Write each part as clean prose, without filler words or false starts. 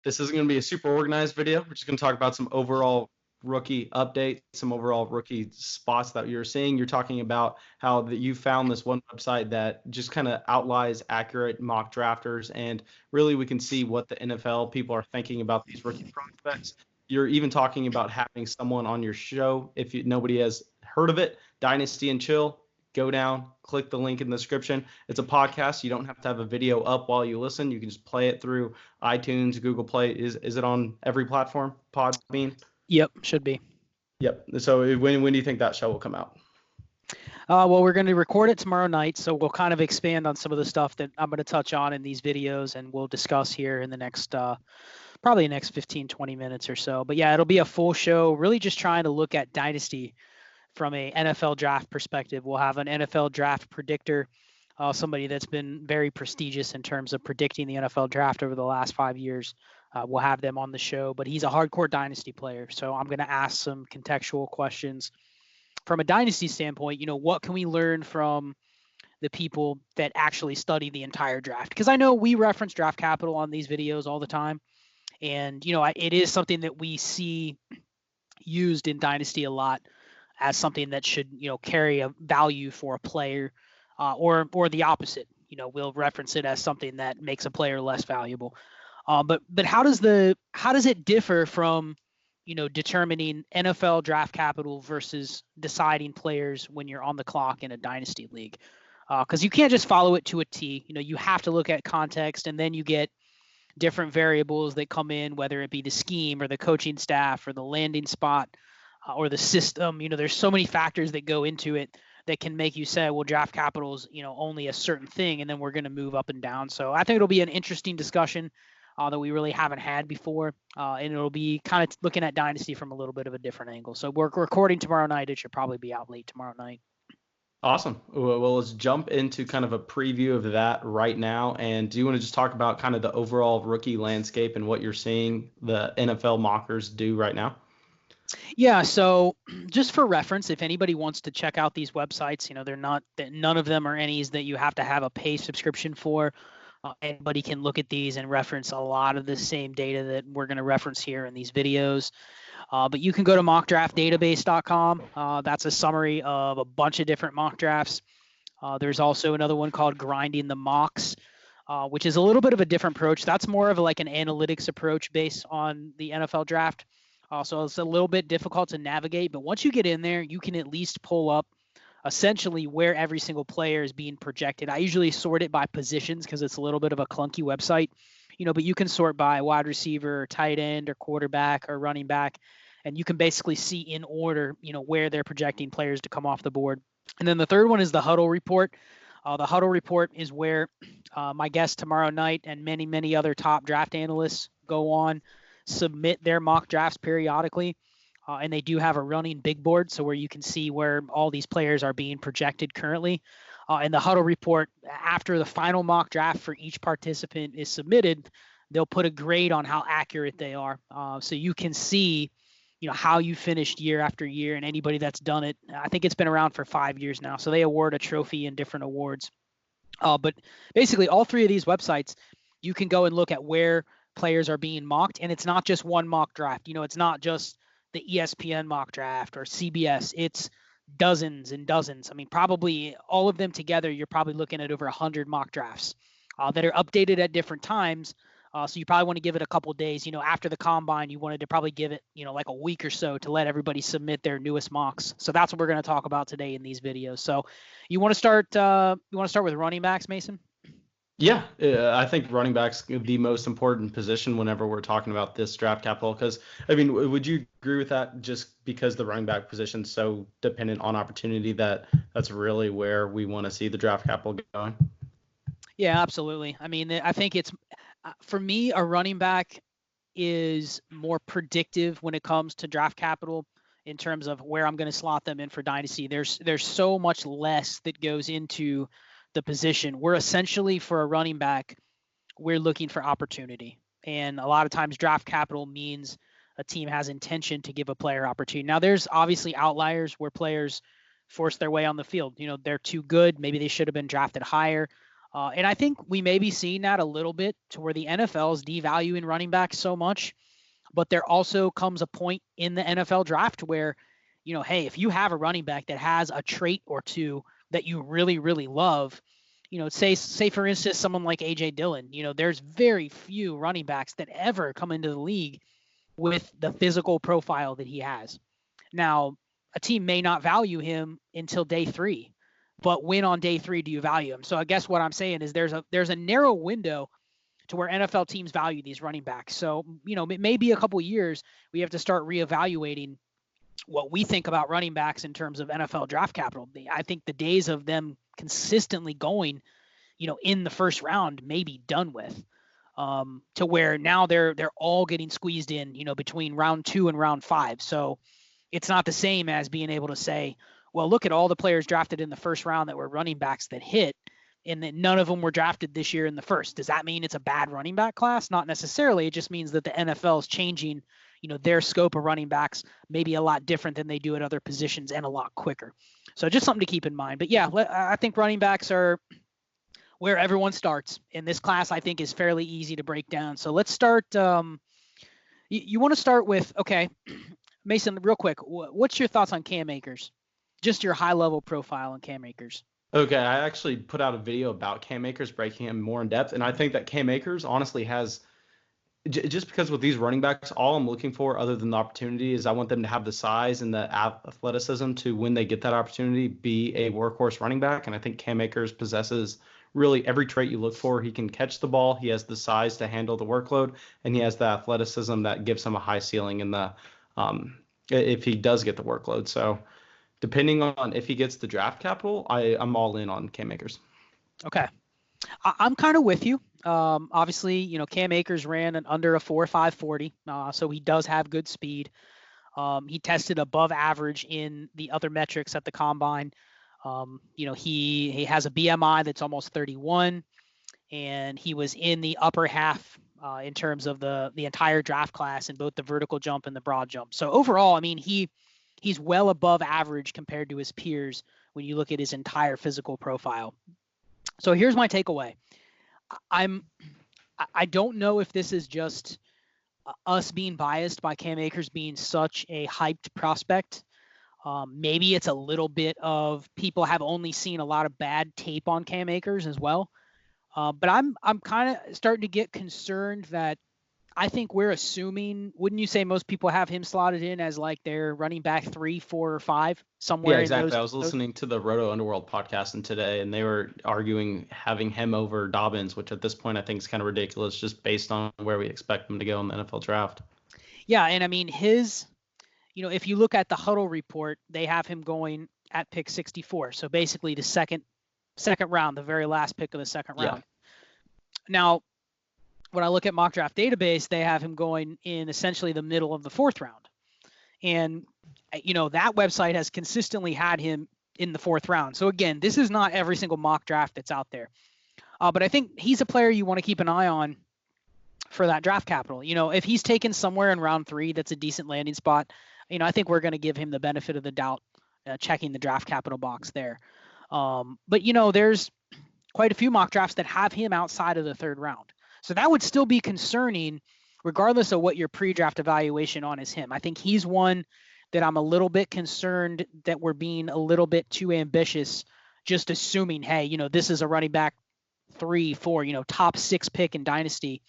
This isn't going to be a super organized video. We're just going to talk about some overall rookie updates, some overall rookie spots that you're seeing. You're talking about how that you found this one website that just kind of outlines accurate mock drafters, and really we can see what the NFL people are thinking about these rookie prospects. You're even talking about having someone on your show if nobody has heard of it, Dynasty and Chill. Go down, click the link in the description. It's a podcast. You don't have to have a video up while you listen. You can just play it through iTunes, Google Play. Is it on every platform? Podbean? Yep, should be. Yep. So when do you think that show will come out? Well, we're going to record it tomorrow night, so we'll kind of expand on some of the stuff that I'm going to touch on in these videos, and we'll discuss here in the next probably the next 15, 20 minutes or so. But yeah, it'll be a full show, really just trying to look at Dynasty from a NFL draft perspective. We'll have an NFL draft predictor, somebody that's been very prestigious in terms of predicting the NFL draft over the last 5 years. We'll have them on the show, but he's a hardcore Dynasty player. So I'm going to ask some contextual questions from a Dynasty standpoint. What can we learn from the people that actually study the entire draft? Because I know we reference draft capital on these videos all the time. And, it is something that we see used in Dynasty a lot as something that should, carry a value for a player, or the opposite. We'll reference it as something that makes a player less valuable. But how does it differ from, determining NFL draft capital versus deciding players when you're on the clock in a Dynasty league? Because you can't just follow it to a T. You have to look at context, and then you get different variables that come in, whether it be the scheme or the coaching staff or the landing spot, or the system. There's so many factors that go into it that can make you say, well, draft capital is, only a certain thing, and then we're going to move up and down. So I think it'll be an interesting discussion that we really haven't had before, and it'll be kind of looking at Dynasty from a little bit of a different angle. So we're recording tomorrow night. It should probably be out late tomorrow night. Awesome. Well, let's jump into kind of a preview of that right now. And do you want to just talk about kind of the overall rookie landscape and what you're seeing the NFL mockers do right now? Yeah, so just for reference, if anybody wants to check out these websites, none of them are any that you have to have a paid subscription for. Anybody can look at these and reference a lot of the same data that we're going to reference here in these videos. But you can go to mockdraftdatabase.com. That's a summary of a bunch of different mock drafts. There's also another one called Grinding the Mocks, which is a little bit of a different approach. That's more of like an analytics approach based on the NFL draft. So it's a little bit difficult to navigate, but once you get in there, you can at least pull up essentially where every single player is being projected. I usually sort it by positions because it's a little bit of a clunky website, but you can sort by wide receiver or tight end or quarterback or running back, and you can basically see in order, where they're projecting players to come off the board. And then the third one is the Huddle Report. The Huddle Report is where my guest tomorrow night and many, many other top draft analysts go on, submit their mock drafts periodically, and they do have a running big board, so where you can see where all these players are being projected currently. And the Huddle Report, after the final mock draft for each participant is submitted, they'll put a grade on how accurate they are, so you can see how you finished year after year. And anybody that's done it, I think it's been around for 5 years now, so they award a trophy and different awards. But basically all three of these websites, you can go and look at where players are being mocked, and it's not just one mock draft. It's not just the ESPN mock draft or CBS. It's dozens and dozens. I mean, probably all of them together, you're probably looking at over 100 mock drafts that are updated at different times. So you probably want to give it a couple of days. After the combine, you wanted to probably give it, like a week or so to let everybody submit their newest mocks. So that's what we're going to talk about today in these videos. So you want to start with running backs, Mason? Yeah, I think running back's the most important position whenever we're talking about this draft capital. Because, I mean, would you agree with that, just because the running back position's so dependent on opportunity that's really where we want to see the draft capital going? Yeah, absolutely. I mean, I think it's, for me, a running back is more predictive when it comes to draft capital in terms of where I'm going to slot them in for Dynasty. There's so much less that goes into the position. We're essentially, for a running back, we're looking for opportunity. And a lot of times draft capital means a team has intention to give a player opportunity. Now, there's obviously outliers where players force their way on the field. They're too good. Maybe they should have been drafted higher. And I think we may be seeing that a little bit to where the NFL is devaluing running backs so much. But there also comes a point in the NFL draft where, hey, if you have a running back that has a trait or two that you really, really love, say for instance, someone like AJ Dillon, there's very few running backs that ever come into the league with the physical profile that he has. Now, a team may not value him until day 3, but when on day 3 do you value him? So I guess what I'm saying is there's a narrow window to where NFL teams value these running backs. So, it may be a couple years we have to start reevaluating what we think about running backs in terms of NFL draft capital. I think the days of them consistently going, in the first round may be done with. To where now they're all getting squeezed in, between round 2 and round 5. So it's not the same as being able to say, well, look at all the players drafted in the first round that were running backs that hit, and that none of them were drafted this year in the first. Does that mean it's a bad running back class? Not necessarily. It just means that the NFL is changing, their scope of running backs maybe a lot different than they do at other positions and a lot quicker. So just something to keep in mind. But yeah, I think running backs are where everyone starts. And this class, I think, is fairly easy to break down. So let's start. You want to start with, okay, Mason, real quick, what's your thoughts on Cam Akers? Just your high-level profile on Cam Akers. Okay, I actually put out a video about Cam Akers, breaking him more in depth, and I think that Cam Akers honestly has, just because with these running backs, all I'm looking for other than the opportunity is I want them to have the size and the athleticism to, when they get that opportunity, be a workhorse running back, and I think Cam Akers possesses really every trait you look for. He can catch the ball, he has the size to handle the workload, and he has the athleticism that gives him a high ceiling in the if he does get the workload. So depending on if he gets the draft capital, I'm all in on Cam Akers. Okay. I'm kind of with you. Obviously, Cam Akers ran an under a 4.5 40, so he does have good speed. He tested above average in the other metrics at the combine. He has a BMI that's almost 31, and he was in the upper half in terms of the entire draft class in both the vertical jump and the broad jump. So overall, I mean, he's well above average compared to his peers when you look at his entire physical profile. So here's my takeaway. I don't know if this is just us being biased by Cam Akers being such a hyped prospect. Maybe it's a little bit of people have only seen a lot of bad tape on Cam Akers as well. But I'm kind of starting to get concerned that I think we're assuming, wouldn't you say most people have him slotted in as like their running back 3, 4, or 5 somewhere? Yeah, exactly. I was listening to the Roto Underworld podcast today, and they were arguing having him over Dobbins, which at this point I think is kind of ridiculous just based on where we expect him to go in the NFL draft. Yeah, and I mean if you look at the Huddle Report, they have him going at pick 64. So basically the second round, the very last pick of the second round. Now, when I look at Mock Draft Database, they have him going in essentially the middle of the 4th round. And, that website has consistently had him in the 4th round. So again, this is not every single mock draft that's out there. But I think he's a player you want to keep an eye on for that draft capital. If he's taken somewhere in round 3, that's a decent landing spot. I think we're going to give him the benefit of the doubt, checking the draft capital box there. But there's quite a few mock drafts that have him outside of the 3rd round. So that would still be concerning regardless of what your pre-draft evaluation on is him. I think he's one that I'm a little bit concerned that we're being a little bit too ambitious, just assuming, hey, this is a running back 3, 4, top 6 pick in Dynasty.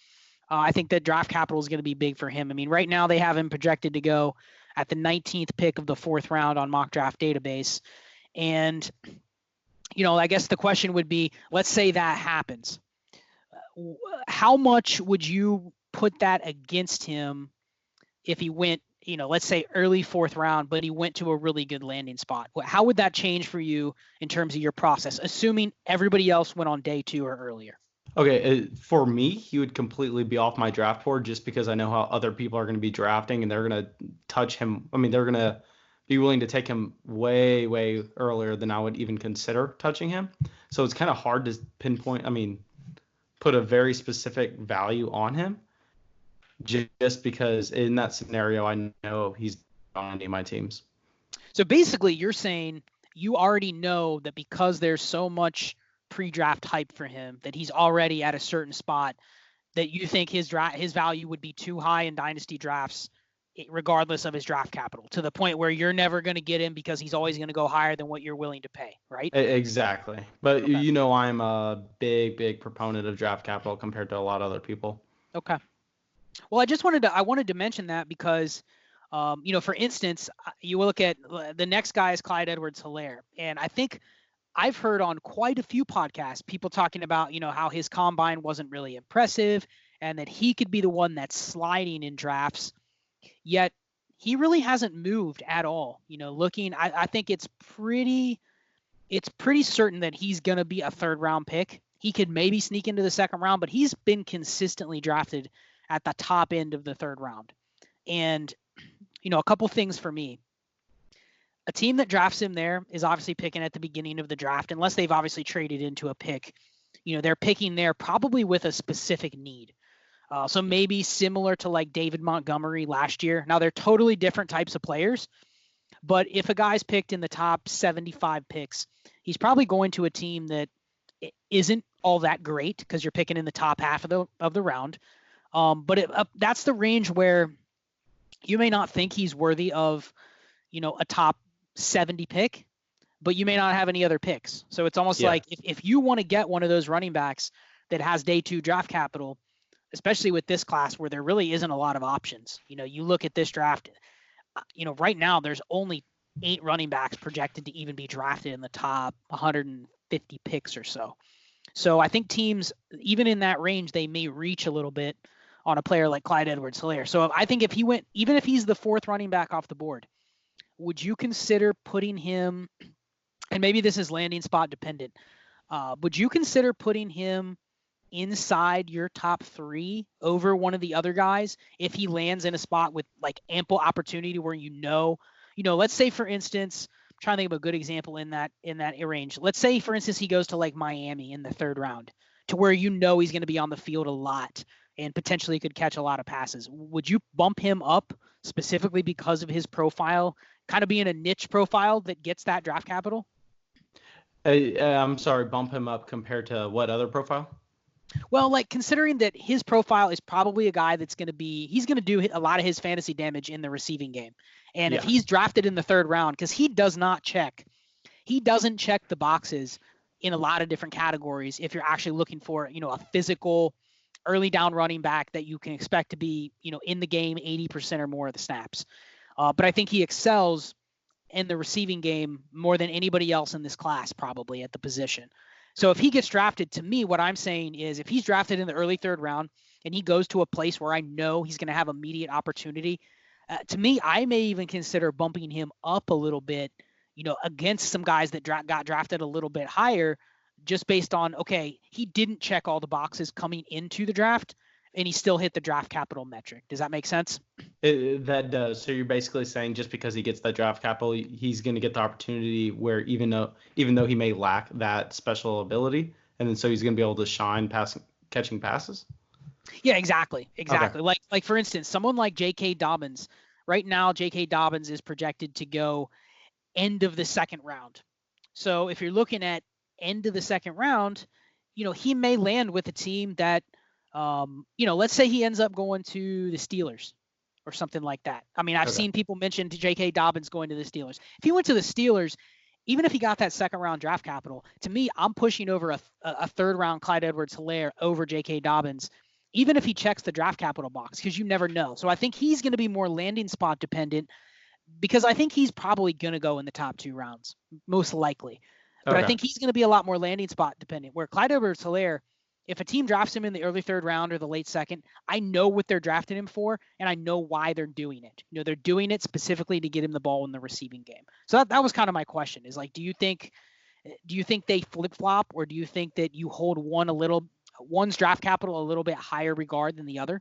I think that draft capital is going to be big for him. I mean, right now they have him projected to go at the 19th pick of the 4th round on Mock Draft Database. And, I guess the question would be, let's say that happens. How much would you put that against him if he went, let's say early 4th round, but he went to a really good landing spot? How would that change for you in terms of your process, assuming everybody else went on day 2 or earlier? Okay, for me, he would completely be off my draft board just because I know how other people are going to be drafting and they're going to touch him. I mean, they're going to be willing to take him way, way earlier than I would even consider touching him. So it's kind of hard to pinpoint. I mean, put a very specific value on him just because in that scenario, I know he's on any of my teams. So basically you're saying you already know that because there's so much pre-draft hype for him, that he's already at a certain spot, that you think his value would be too high in dynasty drafts, regardless of his draft capital, to the point where you're never going to get him because he's always going to go higher than what you're willing to pay, right? Exactly. But Okay. I'm a big proponent of draft capital compared to a lot of other people. Okay. Well, I wanted to mention that because, for instance, you look at the next guy is Clyde Edwards-Hilaire, and I think I've heard on quite a few podcasts people talking about, how his combine wasn't really impressive and that he could be the one that's sliding in drafts. Yet he really hasn't moved at all. I think it's pretty certain that he's going to be a third round pick. He could maybe sneak into the second round, but he's been consistently drafted at the top end of the third round. And, a couple things for me. A team that drafts him there is obviously picking at the beginning of the draft, unless they've obviously traded into a pick. They're picking there probably with a specific need. So maybe similar to like David Montgomery last year. Now, they're totally different types of players, but if a guy's picked in the top 75 picks, he's probably going to a team that isn't all that great because you're picking in the top half of the round. But that's the range where you may not think he's worthy of, a top 70 pick, but you may not have any other picks. So it's almost like if you want to get one of those running backs that has day 2 draft capital, especially with this class where there really isn't a lot of options. You look at this draft, right now there's only 8 running backs projected to even be drafted in the top 150 picks or so. So I think teams, even in that range, they may reach a little bit on a player like Clyde Edwards-Hilaire. So I think if he went, even if he's the 4th running back off the board, would you consider putting him, and maybe this is landing spot dependent, would you consider putting him inside your top 3 over one of the other guys if he lands in a spot with like ample opportunity where let's say for instance, I'm trying to think of a good example in that range. Let's say for instance he goes to like Miami in the 3rd round, to where he's going to be on the field a lot and potentially could catch a lot of passes. Would you bump him up specifically because of his profile, kind of being a niche profile that gets that draft capital? I'm sorry, bump him up compared to what other profile? Well, like considering that his profile is probably a guy he's going to do a lot of his fantasy damage in the receiving game. And if he's drafted in the 3rd round, because he doesn't check the boxes in a lot of different categories. If you're actually looking for, a physical early down running back that you can expect to be, in the game 80% or more of the snaps. But I think he excels in the receiving game more than anybody else in this class, probably at the position. So if he gets drafted, to me, what I'm saying is if he's drafted in the early 3rd round and he goes to a place where I know he's going to have immediate opportunity, to me, I may even consider bumping him up a little bit, against some guys that got drafted a little bit higher, just based on, okay, he didn't check all the boxes coming into the draft and he still hit the draft capital metric. Does that make sense? That does. So you're basically saying just because he gets that draft capital, he's going to get the opportunity where even though he may lack that special ability, and then so he's going to be able to shine catching passes? Yeah, exactly. Okay. Like for instance, someone like J.K. Dobbins. Right now, J.K. Dobbins is projected to go end of the 2nd round. So if you're looking at end of the 2nd round, he may land with a team that, let's say he ends up going to the Steelers or something like that. I mean, I've seen people mention J.K. Dobbins going to the Steelers. If he went to the Steelers, even if he got that 2nd round draft capital, to me, I'm pushing over a 3rd round Clyde Edwards-Hilaire over J.K. Dobbins, even if he checks the draft capital box, because you never know. So I think he's going to be more landing spot dependent, because I think he's probably going to go in the top 2 rounds, most likely. But I think he's going to be a lot more landing spot dependent, where Clyde Edwards-Hilaire, if a team drafts him in the early 3rd round or the late 2nd, I know what they're drafting him for, and I know why they're doing it. They're doing it specifically to get him the ball in the receiving game. So that was kind of my question, is like, do you think they flip-flop, or do you think that you hold one's draft capital a little bit higher regard than the other?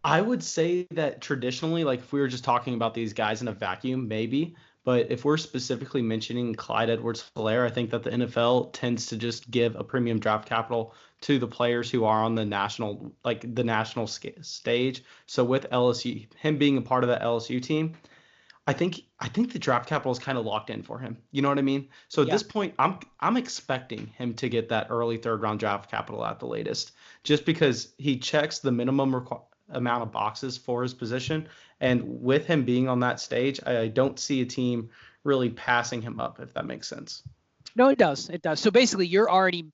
I would say that traditionally, like if we were just talking about these guys in a vacuum, maybe. But if we're specifically mentioning Clyde Edwards-Hilaire, I think that the NFL tends to just give a premium draft capital to the players who are on the national stage. So with LSU, him being a part of that LSU team, I think the draft capital is kind of locked in for him. You know what I mean? So at Yeah. this point, I'm expecting him to get that early third round draft capital at the latest, just because he checks the minimum amount of boxes for his position, and with him being on that stage, I don't see a team really passing him up, if that makes sense. No, it does. It does. So basically, you're already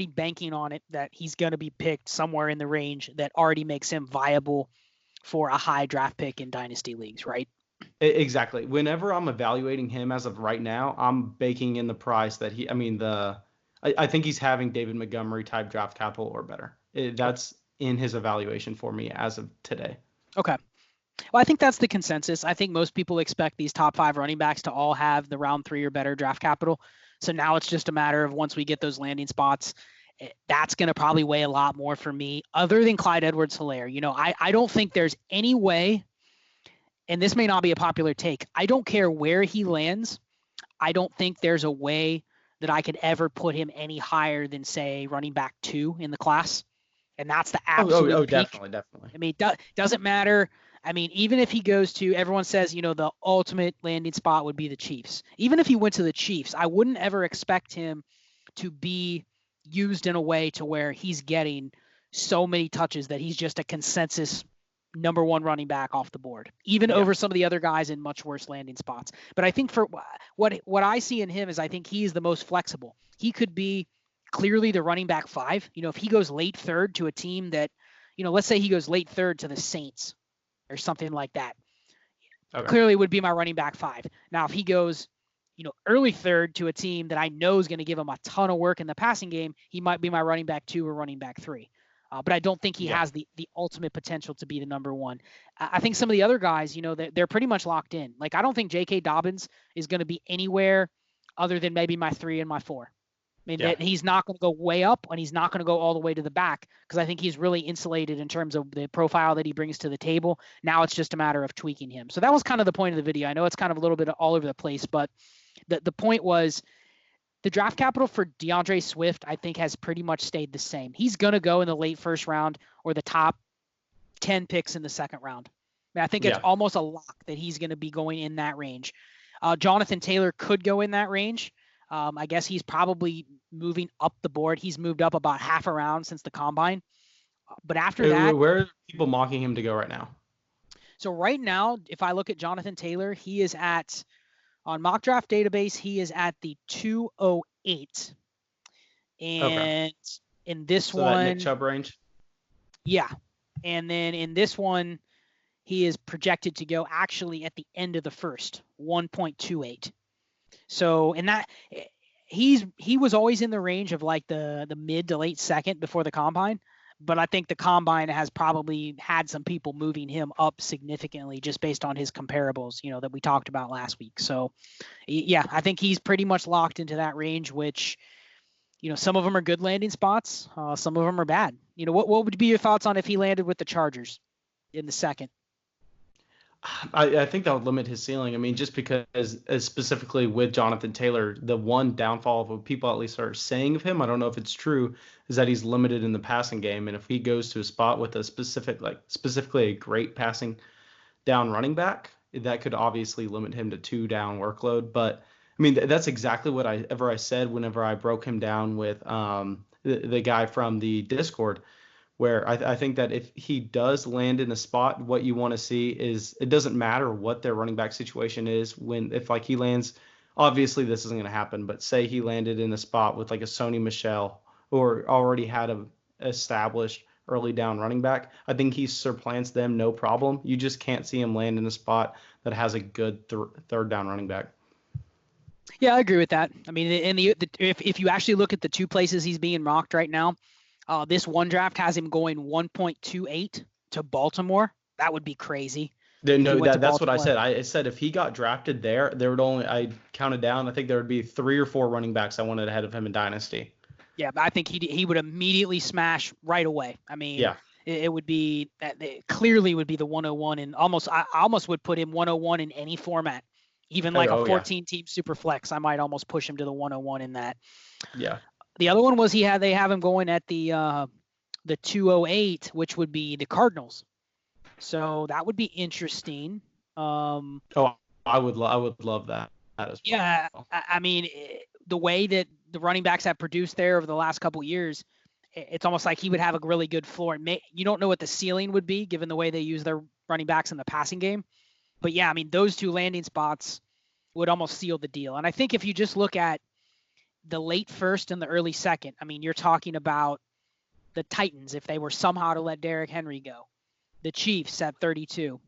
banking on it that he's going to be picked somewhere in the range that already makes him viable for a high draft pick in dynasty leagues, right? Exactly. Whenever I'm evaluating him as of right now, I'm baking in the price that I think he's having David Montgomery type draft capital or better. That's in his evaluation for me as of today. Okay. Well, I think that's the consensus. I think most people expect these top 5 running backs to all have the round 3 or better draft capital. So now it's just a matter of once we get those landing spots, that's going to probably weigh a lot more for me, other than Clyde Edwards-Hilaire. I don't think there's any way, and this may not be a popular take, I don't care where he lands. I don't think there's a way that I could ever put him any higher than, say, running back 2 in the class. And that's the absolute peak. Definitely. I mean, doesn't matter. I mean, even if he goes to, everyone says, the ultimate landing spot would be the Chiefs. Even if he went to the Chiefs, I wouldn't ever expect him to be used in a way to where he's getting so many touches that he's just a consensus number 1 running back off the board, even over some of the other guys in much worse landing spots. But I think for what I see in him is I think he is the most flexible. He could be clearly the running back 5. If he goes late third to a team that, let's say he goes late third to the Saints or something like that, clearly would be my running back 5. Now, if he goes, early third to a team that I know is going to give him a ton of work in the passing game, he might be my running back 2 or running back 3. But I don't think he has the ultimate potential to be the number 1. I think some of the other guys, they're pretty much locked in. Like, I don't think J.K. Dobbins is going to be anywhere other than maybe my 3 and my 4. I mean, he's not going to go way up, and he's not going to go all the way to the back, because I think he's really insulated in terms of the profile that he brings to the table. Now it's just a matter of tweaking him. So that was kind of the point of the video. I know it's kind of a little bit all over the place, but the point was the draft capital for DeAndre Swift, I think, has pretty much stayed the same. He's going to go in the late first round or the top 10 picks in the second round. I think it's almost a lock that he's going to be going in that range. Jonathan Taylor could go in that range. I guess he's probably moving up the board. He's moved up about half a round since the combine. But after that, where are people mocking him to go right now? So right now, if I look at Jonathan Taylor, he is on Mock Draft Database, he is at the 208. And in this one, that Nick Chubb range? Yeah. And then in this one, he is projected to go actually at the end of the first, 1.28. So, and that he was always in the range of like the mid to late second before the combine, but I think the combine has probably had some people moving him up significantly just based on his comparables, that we talked about last week. So, yeah, I think he's pretty much locked into that range, which, some of them are good landing spots, some of them are bad. What would be your thoughts on if he landed with the Chargers in the second? I think that would limit his ceiling. I mean, just because, specifically with Jonathan Taylor, the one downfall of what people at least are saying of him, I don't know if it's true, is that he's limited in the passing game. And if he goes to a spot with a specifically a great passing down running back, that could obviously limit him to 2 down workload. But I mean, that's exactly what I said whenever I broke him down with the guy from the Discord, where I think that if he does land in a spot, what you want to see is it doesn't matter what their running back situation is. If he lands, obviously this isn't going to happen, but say he landed in a spot with like a Sony Michel or already had a established early down running back, I think he supplants them no problem. You just can't see him land in a spot that has a good third down running back. Yeah, I agree with that. I mean, if you actually look at the 2 places he's being mocked right now, this one draft has him going 1.28 to Baltimore. That would be crazy. No, that's what I said. I said if he got drafted there would only, I counted down, I think there would be 3 or 4 running backs I wanted ahead of him in Dynasty. Yeah, but I think he would immediately smash right away. I mean, it would be, it clearly would be the 101, and I almost would put him 101 in any format. Even like a 14-team super flex, I might almost push him to the 101 in that. Yeah. The other one was they have him going at the 208, which would be the Cardinals. So that would be interesting. I I would love that as Yeah, well. I mean, the way that the running backs have produced there over the last couple of years, it's almost like he would have a really good floor. You don't know what the ceiling would be given the way they use their running backs in the passing game. But yeah, I mean, those two landing spots would almost seal the deal. And I think if you just look at the late first and the early second, I mean, you're talking about the Titans if they were somehow to let Derrick Henry go, the Chiefs at 32,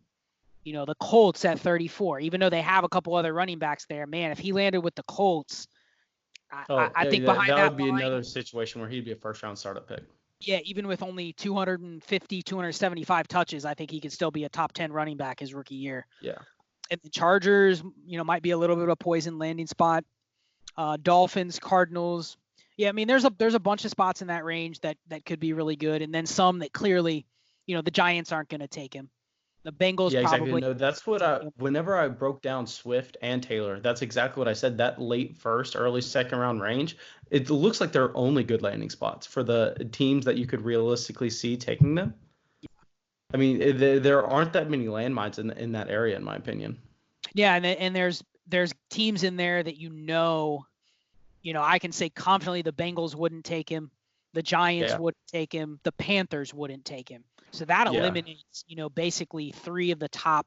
the Colts at 34, even though they have a couple other running backs there. Man, if he landed with the Colts, Oh, I think yeah, behind that that would be line, another situation where he'd be a first round startup pick. yeah, even with only 250, 275 touches, I think he could still be a top 10 running back his rookie year. Yeah. And the Chargers, might be a little bit of a poison landing spot. Dolphins, Cardinals. Yeah, I mean, there's a bunch of spots in that range that could be really good, and then some that clearly, the Giants aren't going to take him. The Bengals Yeah, exactly. probably. No, that's what whenever I broke down Swift and Taylor, that's exactly what I said. That late first, early second round range, it looks like they're only good landing spots for the teams that you could realistically see taking them. I mean, there aren't that many landmines in that area, in my opinion. Yeah, and there's teams in there that I can say confidently the Bengals wouldn't take him, the Giants wouldn't take him, the Panthers wouldn't take him. So that eliminates, basically 3 of the top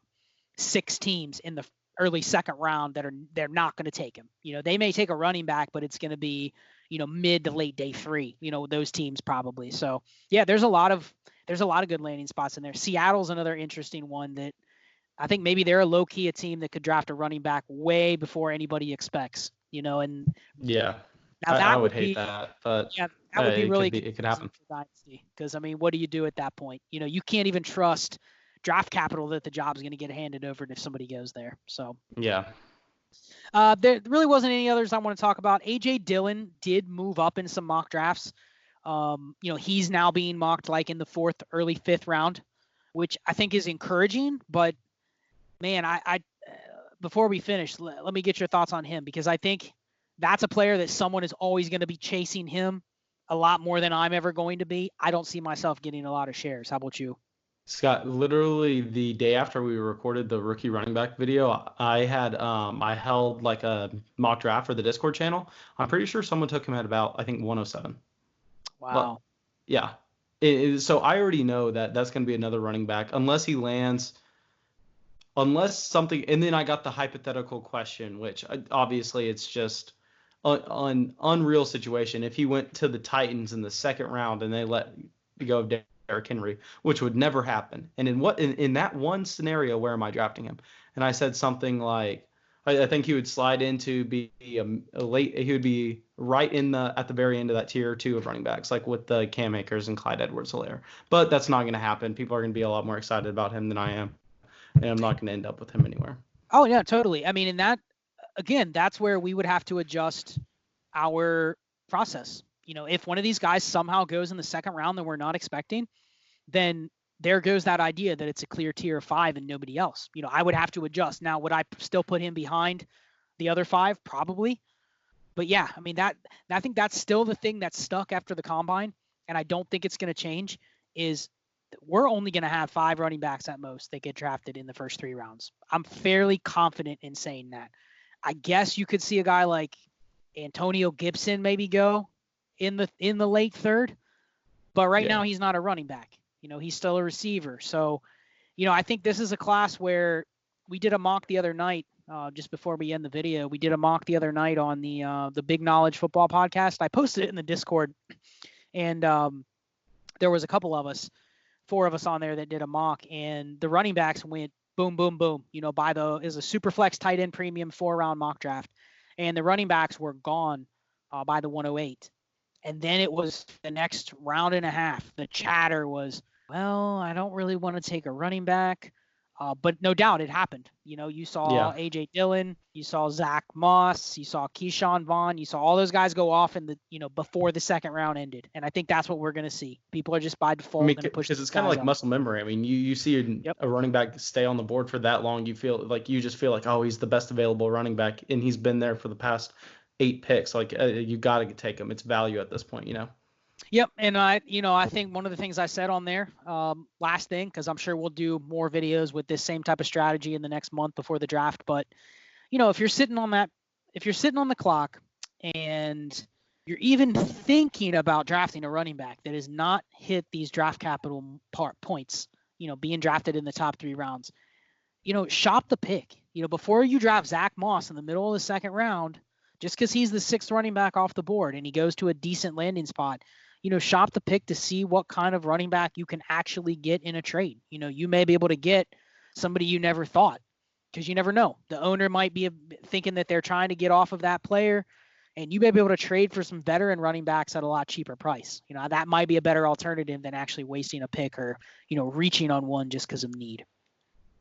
6 teams in the early second round they're not going to take him. They may take a running back, but it's going to be, mid to late day 3, those teams probably. So yeah, there's a lot of good landing spots in there. Seattle's another interesting one that I think maybe they're a team that could draft a running back way before anybody expects, and yeah, now I would hate that, but yeah, that would be really it could happen for Dynasty, because I mean, what do you do at that point? You can't even trust draft capital that the job's going to get handed over if somebody goes there. So yeah. there really wasn't any others I want to talk about. AJ Dillon did move up in some mock drafts. He's now being mocked like in the 4th, early 5th round, which I think is encouraging. But man, I before we finish, let me get your thoughts on him, because I think that's a player that someone is always going to be chasing him a lot more than I'm ever going to be. I don't see myself getting a lot of shares. How about you? Scott, literally the day after we recorded the rookie running back video, I held like a mock draft for the Discord channel. I'm pretty sure someone took him at about, I think, 107. Wow. But, yeah. So I already know that that's going to be another running back unless he lands, unless something. And then I got the hypothetical question, which obviously it's just an unreal situation. If he went to the Titans in the 2nd round and they let go of Derrick Henry, which would never happen. And in that one scenario, where am I drafting him? And I said something like, I think he would slide into be a late. He would be right at the very end of that tier 2 of running backs, like with the Cam Akers and Clyde Edwards-Hilaire. But that's not going to happen. People are going to be a lot more excited about him than I am, and I'm not going to end up with him anywhere. Oh yeah, totally. I mean, in that, again, that's where we would have to adjust our process. If one of these guys somehow goes in the 2nd round that we're not expecting, then there goes that idea that it's a clear tier 5 and nobody else. I would have to adjust. Now, would I still put him behind the other 5? Probably. But yeah, I mean, I think that's still the thing that's stuck after the combine, and I don't think it's going to change, is we're only going to have 5 running backs at most that get drafted in the first 3 rounds. I'm fairly confident in saying that. I guess you could see a guy like Antonio Gibson maybe go in the late 3rd, but right now he's not a running back. He's still a receiver. So, I think this is a class where we did a mock the other night, just before we end the video. We did a mock the other night on the Big Knowledge Football podcast. I posted it in the Discord, and there was a couple of us, 4 of us on there that did a mock, and the running backs went boom, boom, boom. Is a super flex tight end premium 4-round mock draft, and the running backs were gone by the 108. And then it was the next round and a half. The chatter was, well, I don't really want to take a running back. But no doubt it happened. You saw AJ Dillon, you saw Zach Moss, you saw Keyshawn Vaughn, you saw all those guys go off before the 2nd round ended. And I think that's what we're going to see. People are just by default going to push. Because it's kind of like muscle memory. I mean, you see a running back stay on the board for that long, you just feel like, oh, he's the best available running back, and he's been there for the past 8 picks. Like, you got to take him. It's value at this point, Yep, and I think one of the things I said on there, last thing, because I'm sure we'll do more videos with this same type of strategy in the next month before the draft. But if you're sitting on the clock and you're even thinking about drafting a running back that has not hit these draft capital points, being drafted in the top 3 rounds, shop the pick. Before you draft Zach Moss in the middle of the 2nd round, just because he's the 6th running back off the board and he goes to a decent landing spot, shop the pick to see what kind of running back you can actually get in a trade. You may be able to get somebody you never thought, because you never know. The owner might be thinking that they're trying to get off of that player, and you may be able to trade for some veteran running backs at a lot cheaper price. That might be a better alternative than actually wasting a pick or, reaching on one just because of need.